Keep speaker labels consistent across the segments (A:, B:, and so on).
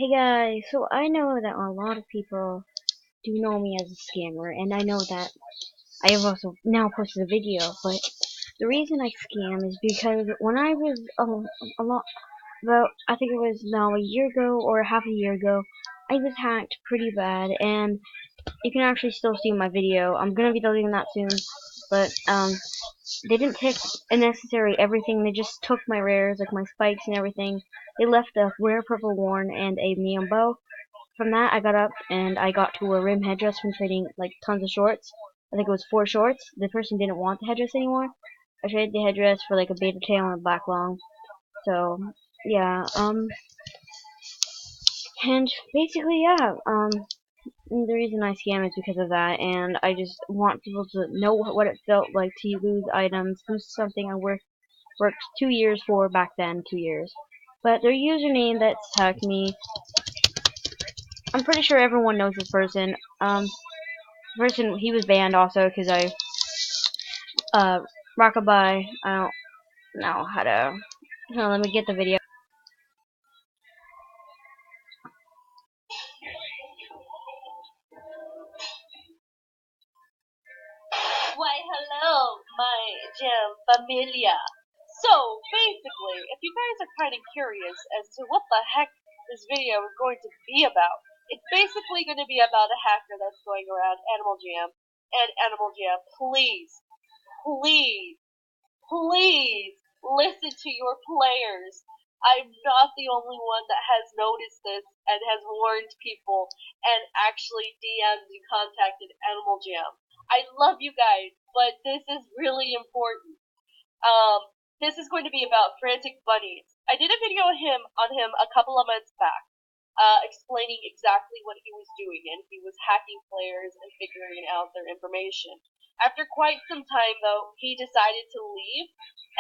A: Hey guys, so I know that a lot of people do know me as a scammer, and I know that I have also now posted a video, but the reason I scam is because when I was a lot, about, I think it was now a year ago or half a year ago, I was hacked pretty bad, and you can actually still see my video. I'm gonna be deleting that soon, but they didn't take unnecessary everything. They just took my rares, like my spikes and everything. They left a rare purple worn and a neon bow. From that, I got up and I got to a rim headdress from trading like tons of shorts. I think it was 4 shorts. The person didn't want the headdress anymore. I traded the headdress for like a beta tail and a black long. So yeah, and basically yeah, the reason I scam is because of that, and I just want people to know what it felt like to lose items, lose something I worked 2 years for back then, 2 years. But their username that's hacked me, I'm pretty sure everyone knows this person. Person, he was banned also because Rockabye, I don't know how to, let me get the video.
B: Why, hello, my gem familia. So, basically, if you guys are kind of curious as to what the heck this video is going to be about, it's basically going to be about a hacker that's going around Animal Jam. And Animal Jam, please, please, please listen to your players. I'm not the only one that has noticed this and has warned people and actually DM'd and contacted Animal Jam. I love you guys, but this is really important. This is going to be about Frantic Bunnies. I did a video on him a couple of months back, explaining exactly what he was doing, and he was hacking players and figuring out their information. After quite some time, though, he decided to leave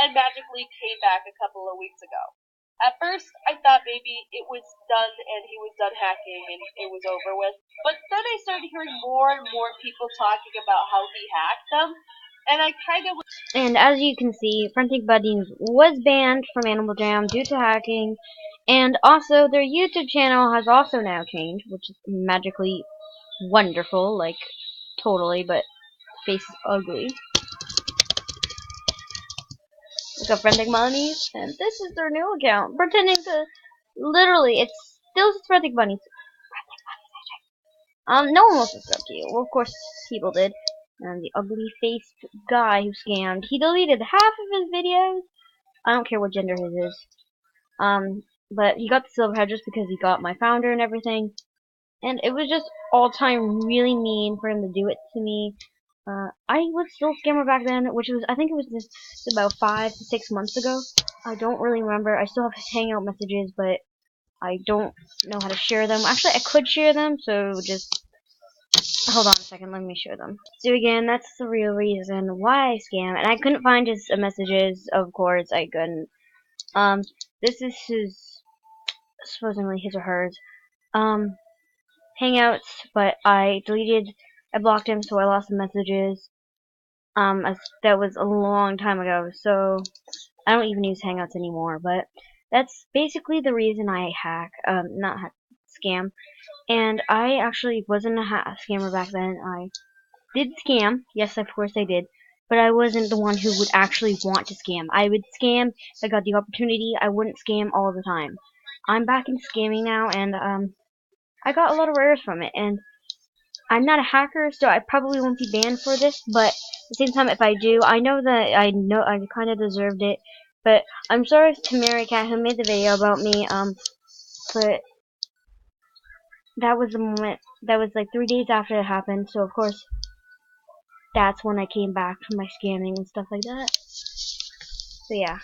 B: and magically came back a couple of weeks ago. At first, I thought maybe it was done and he was done hacking and it was over with. But then I started hearing more and more people talking about how he hacked them, and I kind of.
A: And as you can see, Frantic Bunnies was banned from Animal Jam due to hacking, and also their YouTube channel has also now changed, which is magically wonderful, like totally, but face is ugly. Look up Frantic Bunnies, and this is their new account, pretending to, literally, it's still just Frantic Bunnies. No one will subscribe to you. Well, of course, people did. And the ugly-faced guy who scammed, he deleted half of his videos. I don't care what gender his is. But he got the silver head just because he got my founder and everything. And it was just all-time really mean for him to do it to me. I was still a scammer back then, which was, I think it was just about 5 to 6 months ago. I don't really remember. I still have his hangout messages, but I don't know how to share them. Actually, I could share them, so just hold on a second, let me show them. So again, that's the real reason why I scam, and I couldn't find his messages, of course, I couldn't. This is his, supposedly his or hers, hangouts, but I blocked him, so I lost the messages. That was a long time ago, so I don't even use hangouts anymore, but that's basically the reason I not hack, scam. And I actually wasn't a scammer back then. I did scam. Yes, of course I did. But I wasn't the one who would actually want to scam. I would scam if I got the opportunity. I wouldn't scam all the time. I'm back in scamming now, and I got a lot of errors from it. And I'm not a hacker, so I probably won't be banned for this. But at the same time, if I do, I know I kind of deserved it. But I'm sorry to Mary Cat who made the video about me. But that was the moment. That was like 3 days after it happened. So of course, that's when I came back from my scamming and stuff like that. So yeah.